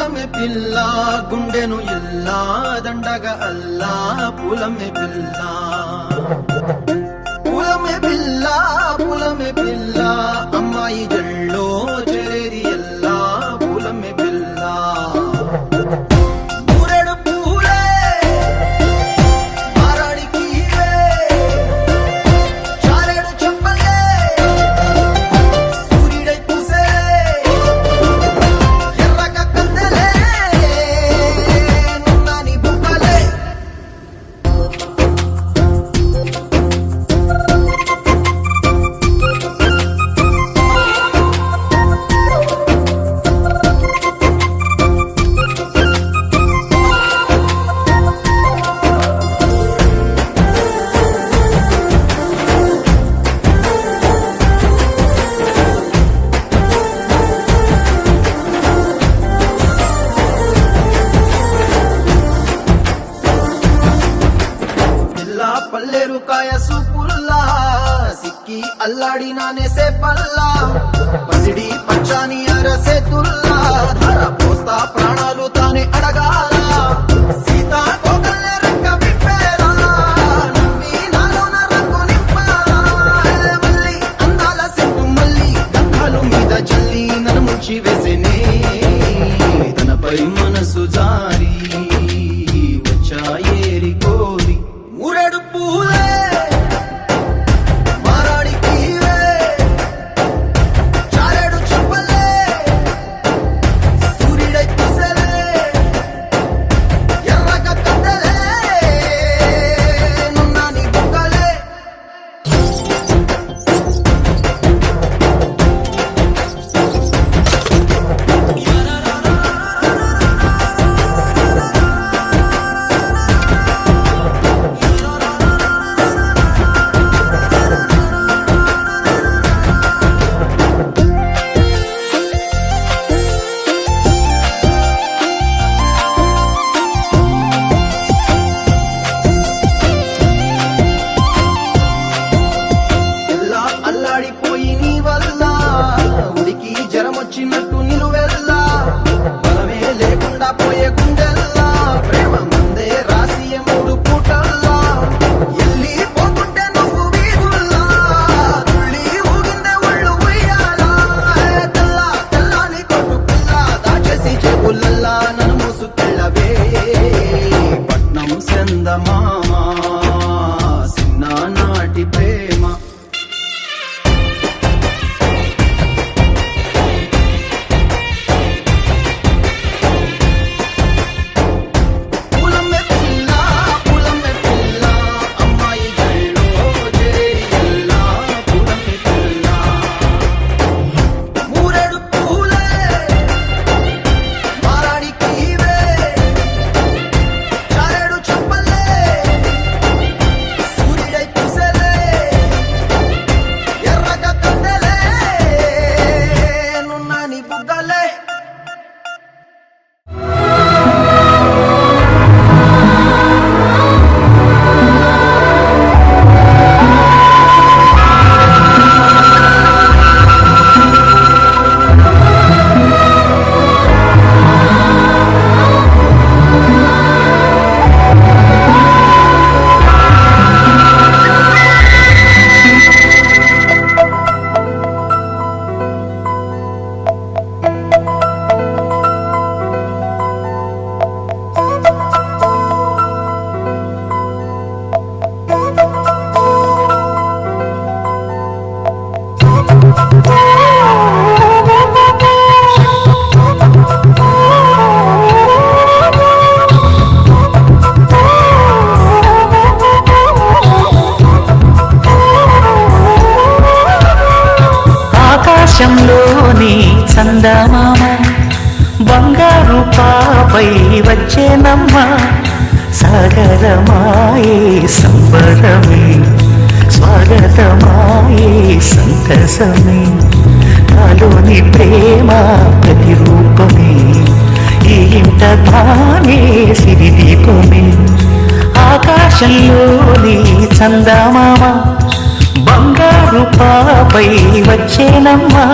పూలమే పిల్ల గుండెను ఇల్లా దండగా అల్లా పూలమే పిల్ల పూలమే పిల్ల పూలమే పిల్ల అమ్మాయి జల్లో చేరేది ఎల్లా పూలమే పిల్ల పల్లెరుకాయ సూపుల్లా సిక్కి అల్లాడి నానేసే పల్లా పసిడి పచ్చాని అరసే తుల్లా ధర పోస్తా ప్రాణాలు తానే అడగాల సీతా కోకల్లే రెక్క విప్పేలా నమ్మి నాలోన రంగు నింపాలా మళ్ళీ అందాల సెట్టు మళ్ళీ గంధాలు మీద జల్లి నన్ను ముంచి వేసేనే తనపై మనసు జారి వచ్చాయేరి కోరి మూరెడు పూలే మారాడికి చారెడు చెప్పలే సూర్యుడై కుసలే ఎర్రగా కట్టలే నున్నాని బుక్కలే అల్లాడిపోయి నీ వల్ల ఉడికి జరమొచ్చినట్టు నిలువెల్లా బలమే లేకుండా పోయే గుండెల్లా ప్రేమ మందే రాసియ మూడు పూటల్లా ఎల్లి పోతుంటే నువ్వు వీధుల్లా తుళ్ళి ఊగిందే ఒళ్ళు ఉయ్యాలా తెల్లా తెల్లాని కొట్టు పిల్ల దాచేసి చెవులల్లా నన్ను మూసుకెళ్ళవే పట్నం చందమామా చిన్ననాటి ప్రేమ ఆకాశంలోని చందమామ బంగారు పాపై వచ్చేనమ్మ సాగరమాయే సంబరమే స్వాగతమాయే సంతసమే నాలోని ప్రేమ ప్రతిరూపమే ఈ ఇంట తానే సిరిదీపమే ఆకాశంలోని చందమామ బంగారు పాపై వచ్చేనమ్మా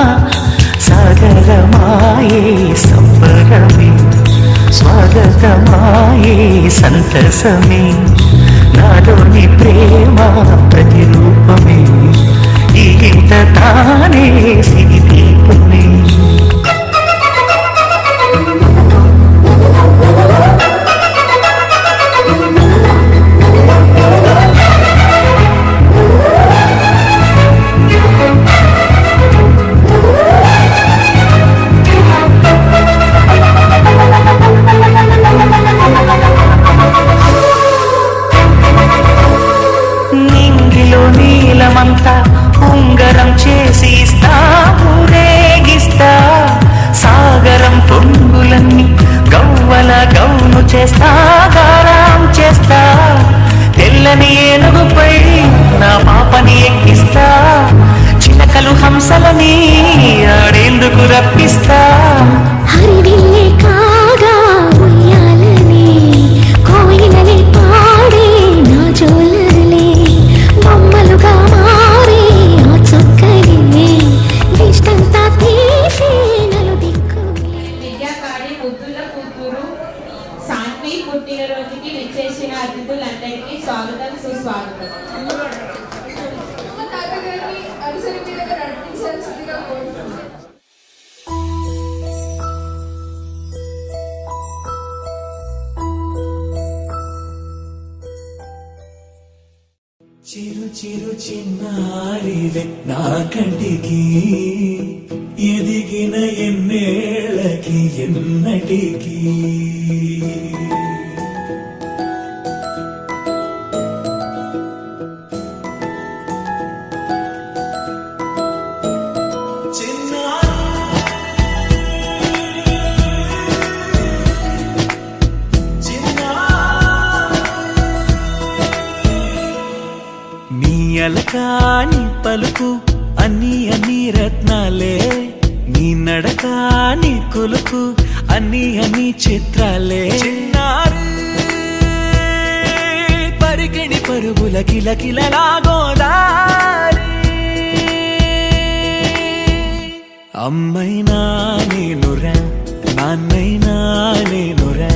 సాగరమాయే సంబరమే స్వాగతమాయే సంతసమే నాలోని ప్రేమ ప్రతిరూపమే ఈ ఇంత తానే సిరి దీపమే నీలమంతా ఉంగరం చేసి ఇస్తా ఊరేగిస్తా సాగరం పొంగులన్నీ గవ్వల గౌను చేస్తా గారం చేస్తా తెల్లని ఏనుగుపై నా పాపని ఎక్కిస్తా చిలకలు హంసలని ఆడేందుకు రప్పిస్తా హరివిల్లే కాగా ఉయ్యాలనే కోయిలనే పాడే నా జోలలే బొమ్మలుగా మారే ఆ చొక్కలే ఇష్టంతా తీసే నలు దిక్కులే. విద్యాకారి ముద్దుల కూతురు సాన్వి పుట్టినరోజుకి విచ్చేసిన అతిథులందరికీ స్వాగతం సుస్వాగతం. తాతగారిని అనుసరి మీదగా నడిపించాల్సిందిగా కోరుతున్నాను. చిరు చిరు చిన్నారివే నా కంటికి ఎదిగిన ఎన్నేళ్ళకి ఎన్నటికి అలకాని పలుకు అన్ని అన్ని రత్నాలే నీ నడకాని కులుకు అన్ని అన్ని చిత్రాలే చిన్నారు పరికిణి పరుగుల కిలకిలలాగోదారి అమ్మైనా నేనురా నాన్నైనా నేనురా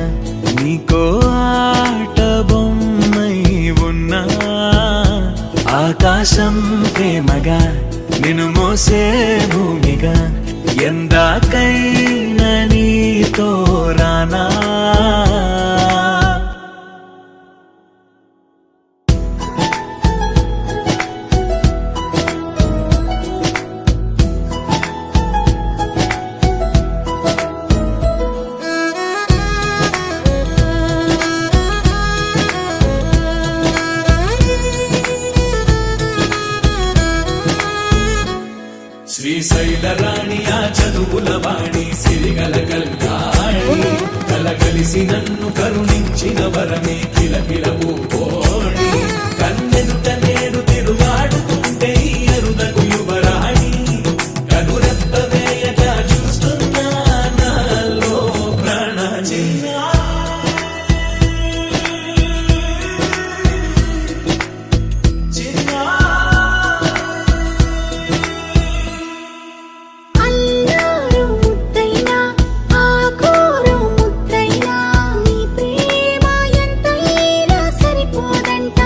నీకో ఆట బొమ్మై ఉన్నా ఆకాశం ప్రేమగా నిన్ను మోసే భూమిగా ఎందాకైనా నీతో రానా శ్రీశైల రాణి ఆ చదువుల వాణి సిరిగల కల్యాణి కలగలిసి నన్ను కరుణించిన వరమే కిలకిల పూకోణి కన్నెదుట నేను తిరుగాడుతుంటే ఈ అరుదకు యువరాణి కనురెప్ప వేయక చూస్తున్నా నాలో ప్రాణ చిన్నా సరిపోదంట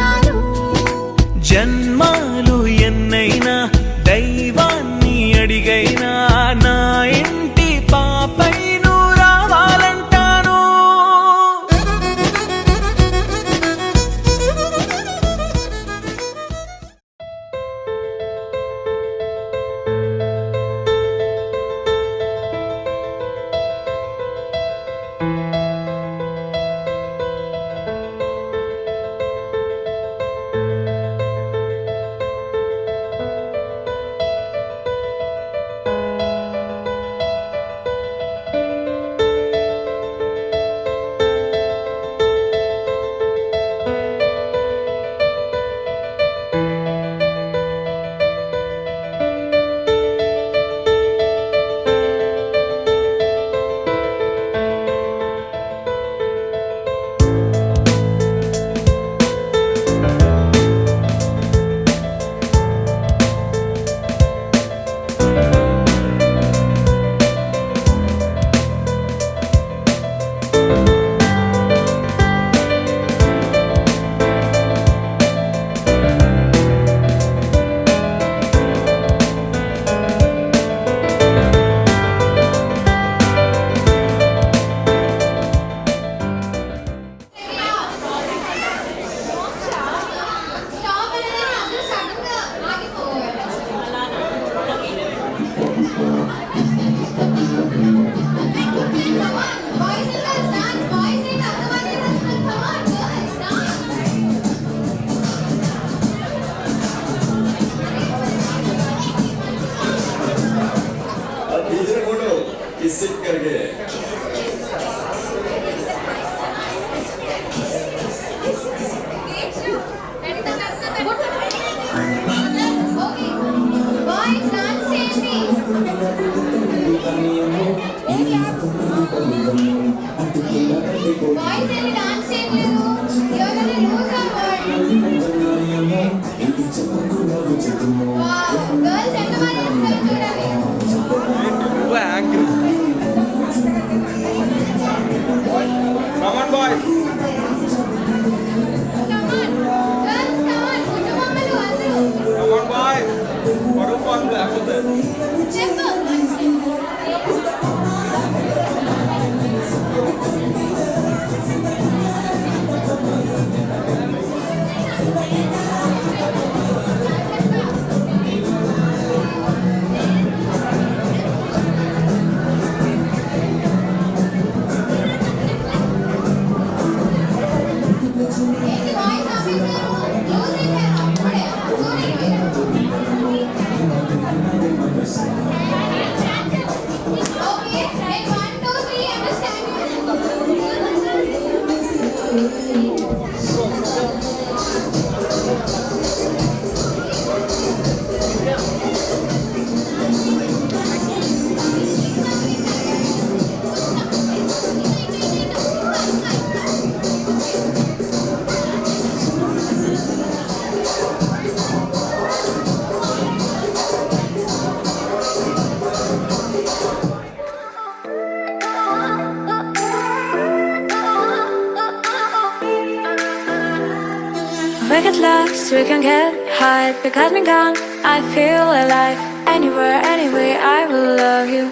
We get lost, we can get high. Because me gone, I feel alive. Anywhere, anyway, I will love you.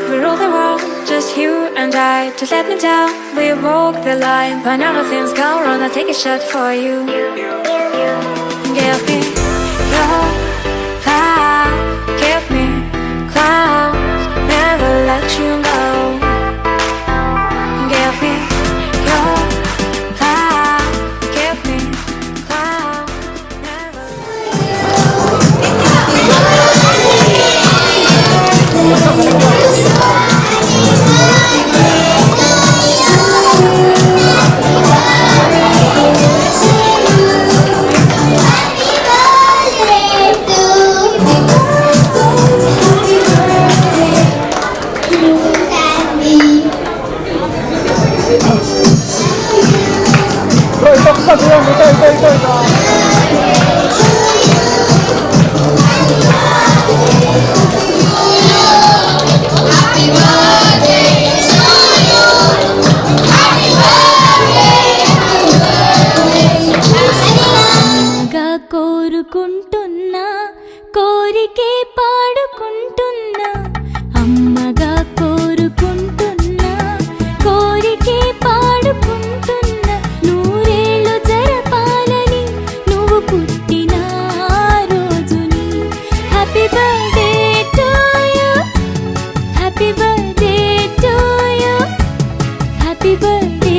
We rule the world, just you and I. Just let me down, we walk the line. When all the things go wrong, I'll take a shot for you. Give me your love, give me clouds, never let you go. Give me your love, give me clouds, never. గా కోరుకుంటున్నా కోరికే పాడుకుంటున్నా అమ్మగా కోరుకుంటున్నా కోరికే పాడుకుంటున్నా నూరేళ్ళు జరపాలని నువ్వు పుట్టిన రోజుని happy birthday to you happy birthday to you happy birthday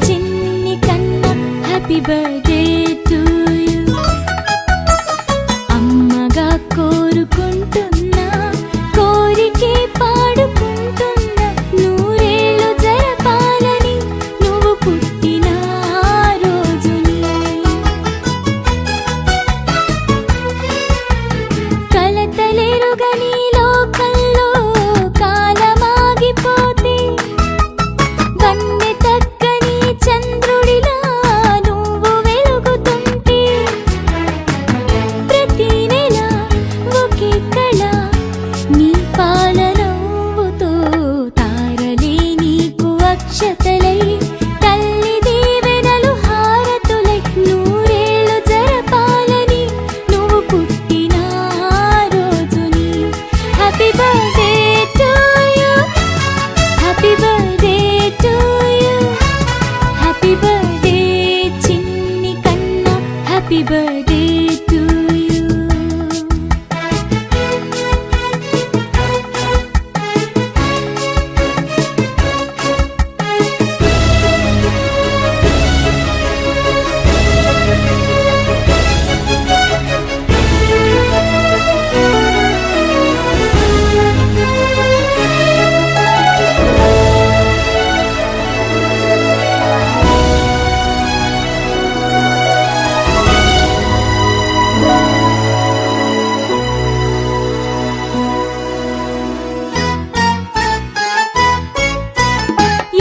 చిన్ని కన్నా హ్యాపీ బర్త్డే టు యు అమ్మగా కోరుకుంటున్నా కోరికే పాడుకుంటున్నా నూరేళ్ళు జరపాలని నువ్వు పుట్టిన రోజుని కలతలేరుగని లోకంలో కాలమాగిపోతే వన్నె తగ్గని చంద్రుడిలా నువ్వు వెలుగుతుంటే ప్రతి నెల ఒకే కళ నీ పాలనవ్వుతో తారలే నీకు అక్షతలై తల్లి దీవెనలు హారతులై నూరేళ్ళు జరపాలని నువ్వు పుట్టిన రోజుని happy birthday to you happy birthday to you happy birthday చిన్ని కన్నా హ్యాపీ బర్త్డే టు యు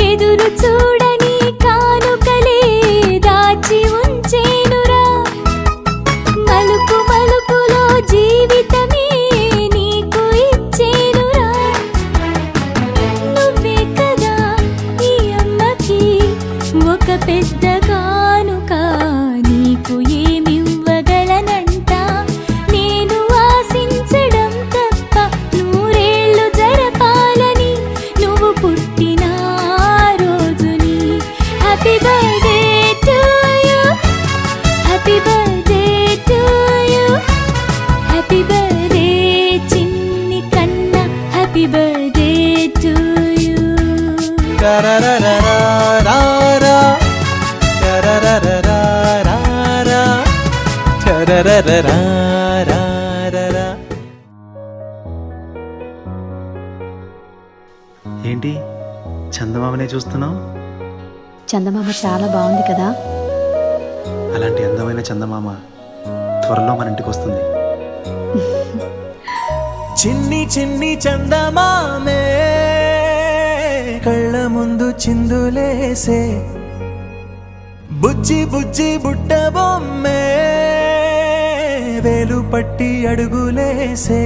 ఎదురు చూడని కానుకలే దాచి ఉంచేనురా మలుపు మలుపులో జీవితమే నీకు ఇచ్చేనురా నువ్వే కదా ఈ అమ్మకి ఒక పెద్ద కానుక నీకు ఏమివ్వగలనంట నేను ఆశించడం తప్ప నూరేళ్ళు జరపాలని నువ్వు పుట్టిన రోజుని happy birthday to you happy birthday to you happy birthday చిన్ని కన్నా హ్యాపీ బర్త్డే టు యు ఏంటి చందమామనే చూస్తున్నావు? చందమామ చాలా బాగుంది కదా. అలాంటి అందమైన చందమామ త్వరలో మన ఇంటికి వస్తుంది. చిన్ని చిన్ని చందమామే కళ్ళ ముందు చిందులేసే బుజ్జి బుజ్జి బుట్ట బొమ్మే వేలు పట్టి అడుగులేసే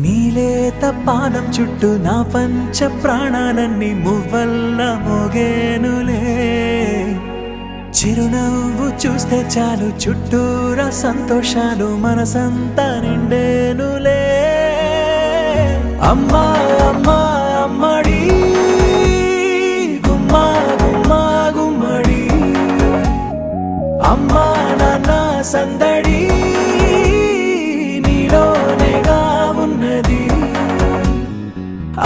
నీలేత పానం చుట్టూ నా పంచ ప్రాణాలన్నీ మువ్వల్ల మోగేనులే చిరునవ్వు చూస్తే చాలు చుట్టూరా సంతోషాలు మనసంతా నిండేనులే. అమ్మా అమ్మా అమ్మడి గుమ్మా గుమ్మా గుమ్మడి, అమ్మా నాన్న సందడి నీలోనేగా ఉన్నది.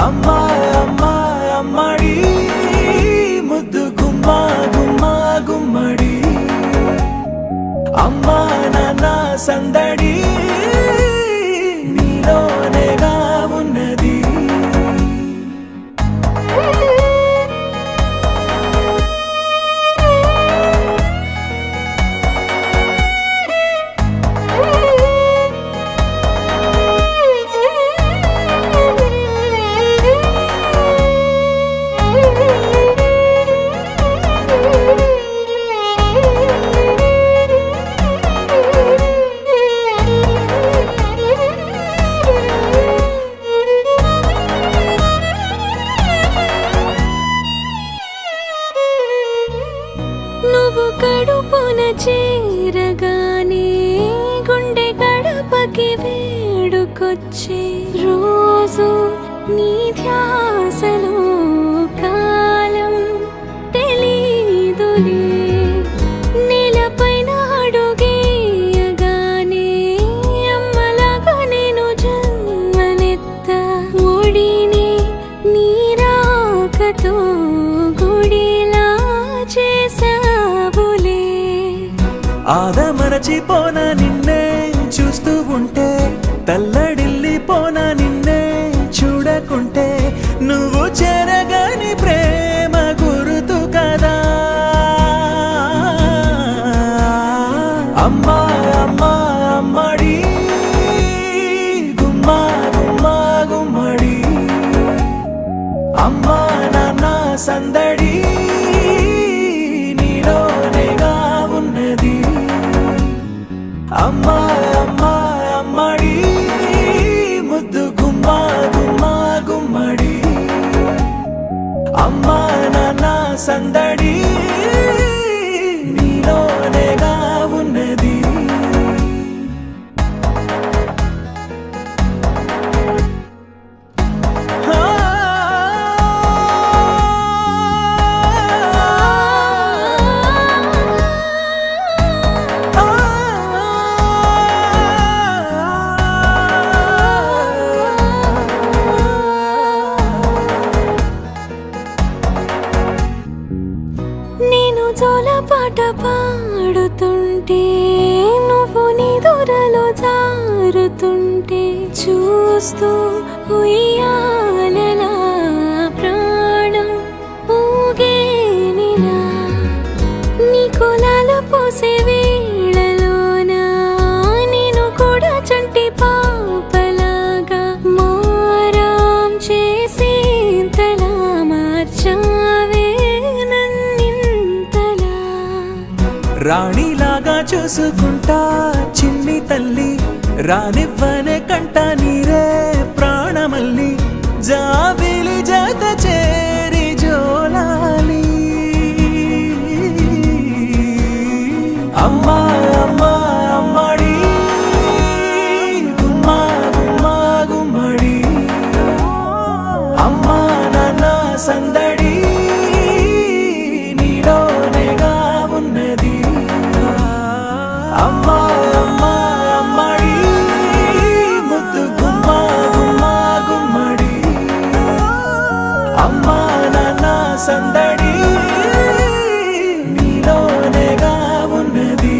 అమ్మా అమ్మా అమ్మడి ముద్దు గుమ్మా గుమ్మా గుమ్మడి, అమ్మా నాన్న సందడి నీలోనేగా ఉన్నది. నువ్వు కడుపున చేరగానే గుండె గడపకి వేడుకొచ్చే రోజు నీ ధ్యాసలో కాలం తెలీదులే. నేలపైన అడుగేయగానే అమ్మలాగా నేను జన్మనెత్త ఒడిని నీ రాకతో గుడిలా చేసావులే. ఆదమరచిపోన నిన్నే చూస్తూ ఉంటే, తల్లడిల్లిపోన నిన్నే చూడకుంటే, నువ్వు చెరగని ప్రేమ గుర్తు కదా. అమ్మా అమ్మా అమ్మడి గుమ్మా గుమ్మా గుమ్మడి, అమ్మా నాన్న సందడి నీలోనేగా ఉన్నది. అమ్మా అమ్మా అమ్మడి ముద్దు గుమ్మా గుమ్మా గుమ్మడి, అమ్మా నాన్న సందడి నీలోనేగా ఉన్నది. నేను జోలపాట పాడుతుంటే, నువ్వు నిదురలో జారుతుంటే, చూస్తూ ఉయ్యాలలా ప్రాణం ఊగేనిలా. నీ కులాల పోసే వేళలోన నేను కూడా చంటి పాపలాగా మారాం చేసేంతలా మార్చావే నన్నింతలా. రాణిలాగా చూసుకుంటా చిన్ని తల్లి, రానివ్వనే కంట నీరే ప్రాణమల్లి, జాబిలి జత చేరి జోలాలి. అమ్మా అమ్మా అమ్మడి గుమ్మా గుమ్మా గుమ్మడి, అమ్మా నాన్న సందడి నీలోనేగా ఉన్నది. అమ్మా అమ్మా అమ్మడి ముద్దు గుమ్మా గుమ్మా గుమ్మడి, అమ్మా నాన్న సందడి నీలోనేగా ఉన్నది.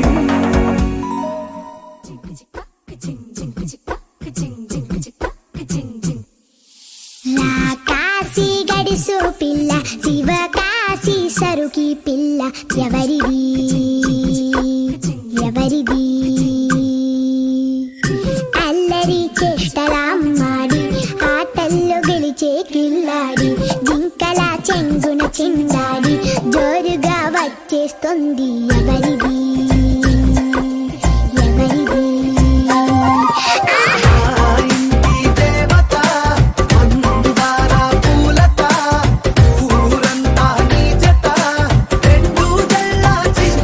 నా కాశీ గడిసు పిల్ల, శివ కాశీ సరుకి పిల్ల, ఎవరిది ఎవరిది? అల్లరి చేష్టలామ్మాడి, ఆటల్లో గెలిచే కిల్లాడి, జింకల చెంగున చిందాడి, జోరుగా వచ్చేస్తుంది ఎవరిది ఎవరిది? ఇంటి దేవత మందార పూలత, ఊరంతా నీ జత, రెండు జల్ల చింత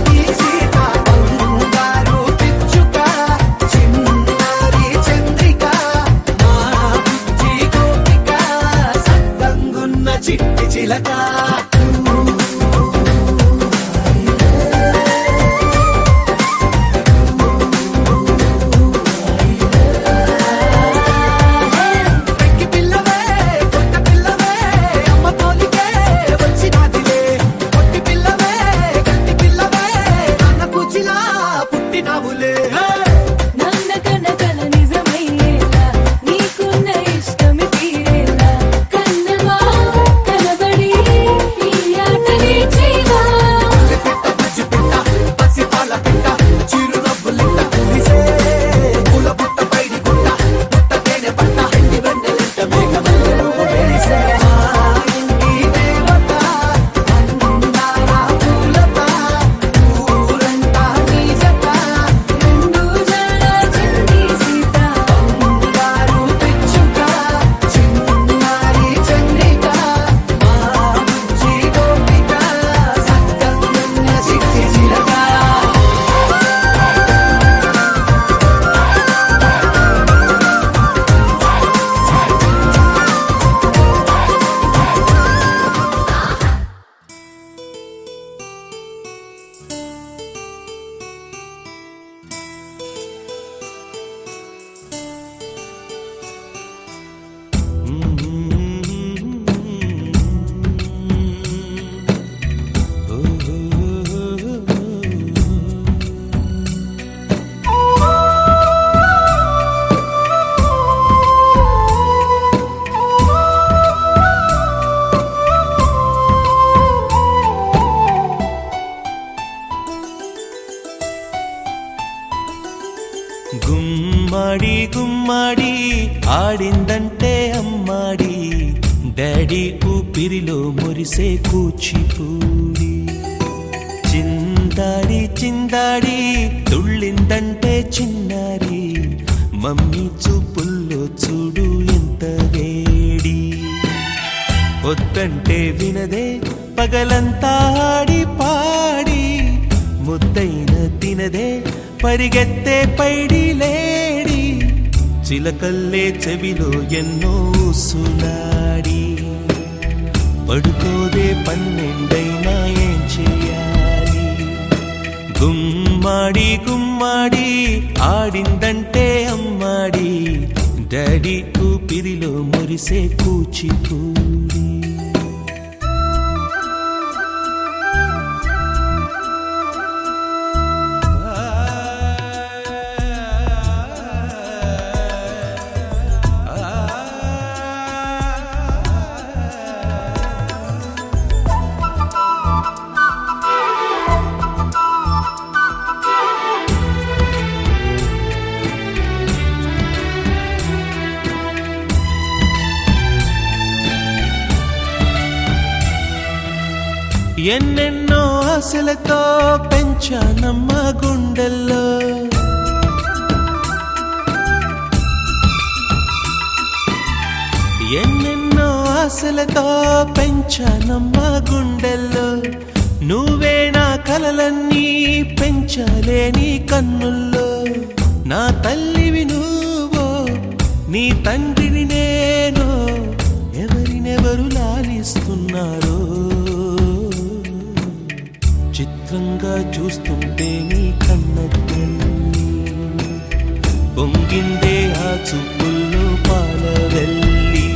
గుమ్మడి గుమ్మడి ఆడిందంటే అమ్మాడి డాడీ ఊపిరిలో మురిసే కూచిపూడి చిందాడి చిందాడి తుళ్ళిందంటే చిన్నారి మమ్మీ చూపుల్లో చూడు ఎంత వేడి వద్దంటే వినదే పగలంతా ఆడి పాడి ముద్దైన తినదే పరిగెత్తే పైడి లేడి చిలకల్లే చెవిలో ఎన్నో సులాడి పడుకోదే పన్నెండైనా ఏం చేయాలి గుమ్మాడి గుమ్మాడి ఆడిందంటే అమ్మాడి డాడీ ఊపిరిలో మురిసే కూచిపూడి ఎన్నెన్నో ఆశలతో పెంచానమ్మ గుండెల్లో ఎన్నెన్నో ఆశలతో పెంచానమ్మ గుండెల్లో నువ్వే నా కలలన్నీ పెంచాలే నీ కన్నుల్లో నా తల్లివి నువ్వో నీ తండ్రిని నేను ఎవరినెవరు లాలిస్తున్నారో చిత్రంగా చూస్తుంటే నీ కన్నట్టు పొంగిందే ఆ చూపుల్లో పాలవెల్లి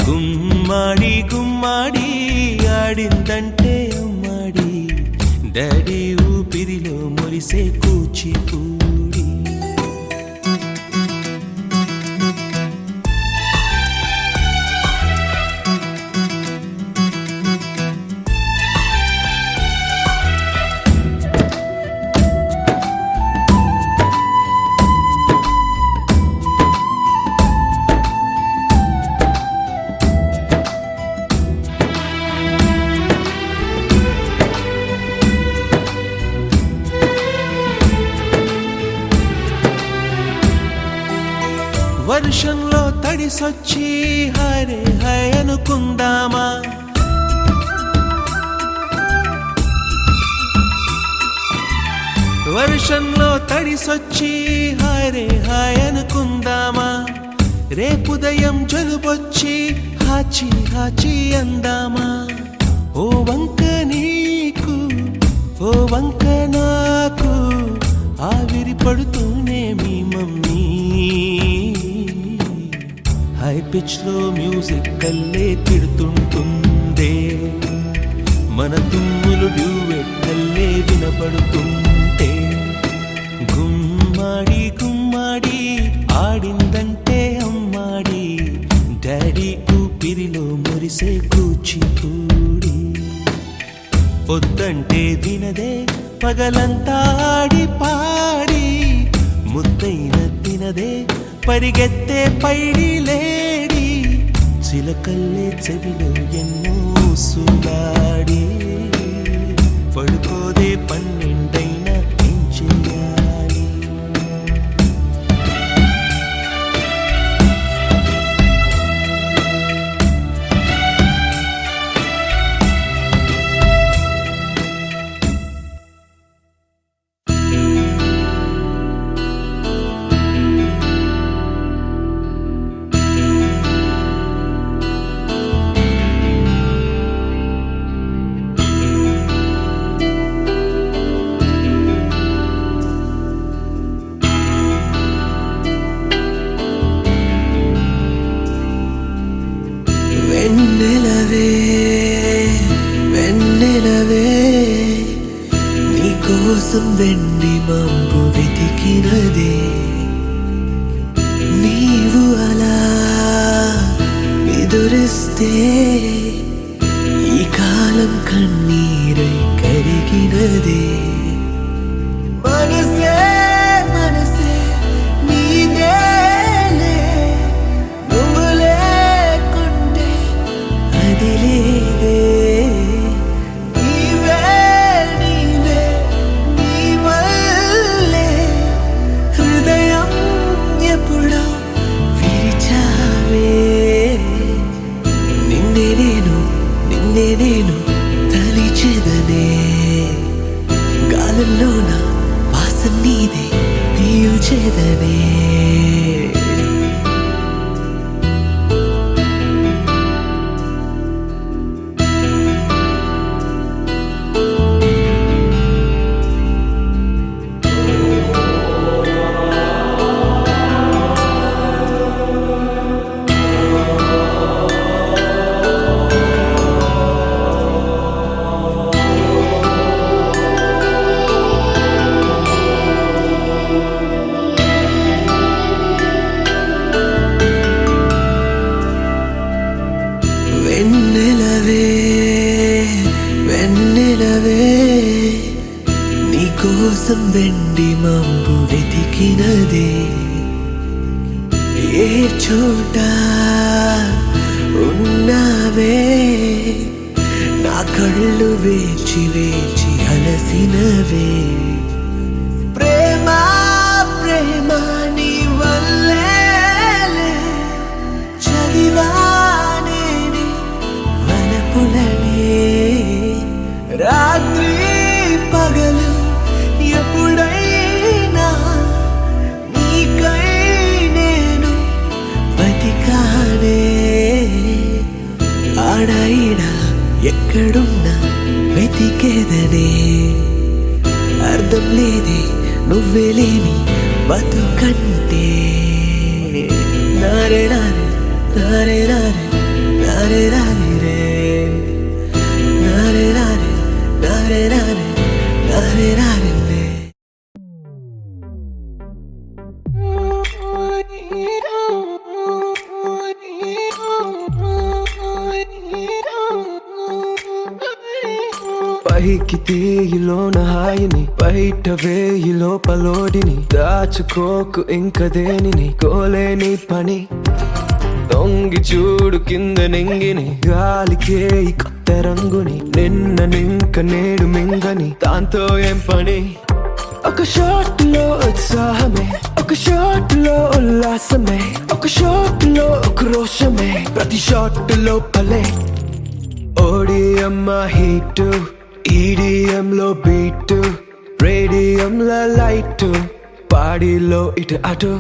గుమ్మాడి గుమ్మాడి ఆడిందంటే అమ్మాడి డాడీ ఊపిరిలో మురిసే కూచిపూడి వర్షంలో తడిసొచ్చి హరే హై అనుకుందామా వర్షంలో తడిసొచ్చి హరే హాయ్ అనుకుందామా రేపుదయం జలుబొచ్చి హాచి హాచి అందామా ఓ వంక నీకు ఓ వంక నాకు ఆవిరి పడుతూనే మీ మమ్మీ హై పిచ్ లో మ్యూజిక్ కల్లే తిడుతుంటుందే మన తుమ్ములు డ్యూయెట్ కల్లే వినపడుతుంటే గుమ్మాడి గుమ్మాడి ఆడిందంటే అమ్మాడి డాడీ ఊపిరిలో మురిసే కూచిపూడి పొద్దంటే వినదే పగలంతా ఆడి పాడి ముద్దైన తినదే పరిగెత్తే పైడి లేడి చిలకల్లే చెవిలో ఎన్నో సులాడి పడుకోదే పన్నెండైనా ఏం చేయాలి వెన్నెలవే వెన్నెలవే నీకోసం వెండి మబ్బు వెతికినదే నీవు అలా ఎదురిస్తే ఈ కాలం కన్నీరై కరిగినదే మనసే మనసే శ్వాసల్లోన వాసం నీదే పీల్చేదనే వెన్నెలవే వెన్నెలవే నీకోసం వెండి మంబు వెతికినదే ఏ చోట ఉన్నావే నా కళ్ళు వేచి వేచి అలసినవే ప్రేమ ప్రేమ నీ వల్లే చదివానే వలపులనే రాత్రి పగలు ఎప్పుడైనా నీకై నేను బతికానే ఆడైనా ఎక్కడున్నా వెతికేదనే అర్థం లేదే నువ్వే లేని బతుకంటే నారే నారే నారే నారే నారే నారే రే నారే నారే నారే నారే నారే నారే రే పైకి తీయిలోన హాయిని బయట వేయి లోపలోడిని దాచుకోకు ఇంక దేనిని కోలేని పని తొంగి చూడు కింద నింగిని గాలికే ఈ కొత్త రంగుని నిన్న నింక నేడు మింగని దాంతో ఏం పని ఒక షాట్లో ఉత్సాహమే ఒక షాట్లో ఉల్లాసమే ఒక షాట్లో ఒక రోషమే ప్రతి షాట్లో పలే ఓడిఎం హీటు ఈడిఎం లో బీటు రేడియం లో లైట్ పాడిలో ఇటు అటు